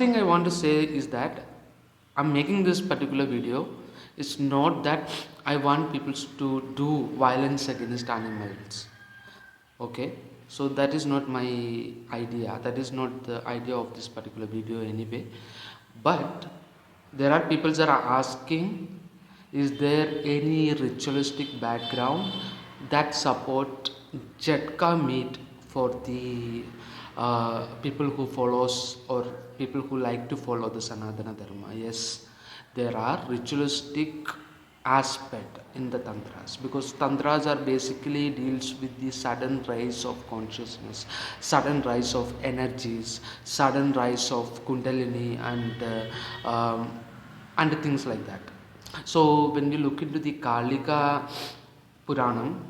thing I want to say is that I'm making this particular video. It's not that I want people to do violence against animals. Okay, so that is not my idea. That is not the idea of this particular video anyway. But there are people that are asking, is there any ritualistic background that support jhatka meat for the people who follows or people who like to follow the Sanatana Dharma? Yes, there are ritualistic aspect in the tantras, because tantras are basically deals with the sudden rise of consciousness, sudden rise of energies, sudden rise of kundalini and things like that. So when we look into the Kalika Puranam,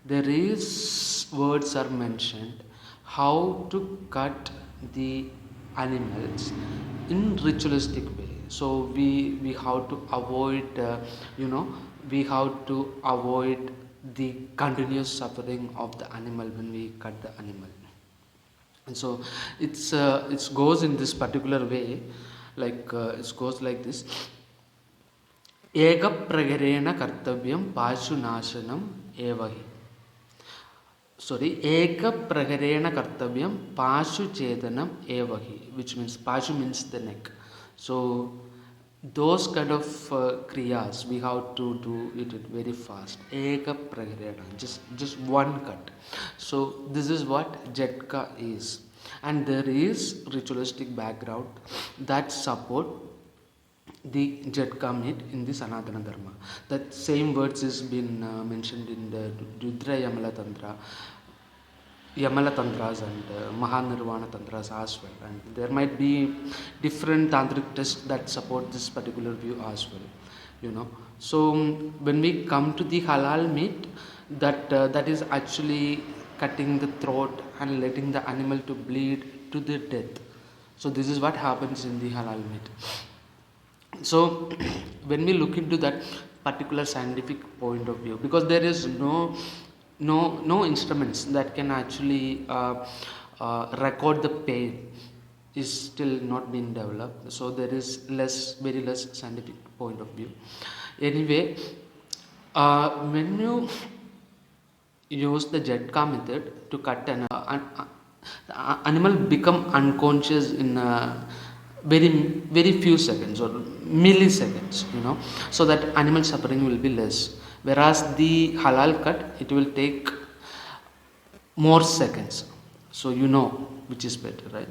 there is words are mentioned how to cut the animals in ritualistic way. So we have to avoid you know we have to avoid the continuous suffering of the animal when we cut the animal. And so it goes in this particular way, like it goes like this: एकप्रहरेण कर्तव्यं पाशुनाशनम् एव हि. Sorry, एकप्रहरेण कर्तव्यं पाशुचेदनम् एव हि, which means pashu means the neck. So those kind of kriyas we have to do it very fast. Ekapraharena, just one cut. So this is what jhatka is, and there is ritualistic background that support the jhatka meat in the Sanatana Dharma. That same words is been mentioned in the Rudra Yamala Tantra, Yamala Tantras and Mahanirvana Tantras as well. And there might be different tantric texts that support this particular view as well. So when we come to the halal meat, that is actually cutting the throat and letting the animal to bleed to the death. So this is what happens in the halal meat. So when we look into that particular scientific point of view, because there is no instruments that can actually record the pain, is still not been developed. So there is very less scientific point of view. Anyway, when you use the jhatka method to cut the animal become unconscious in very few seconds or milliseconds, so that animal suffering will be less. Whereas the halal cut, it will take more seconds. So which is better, right?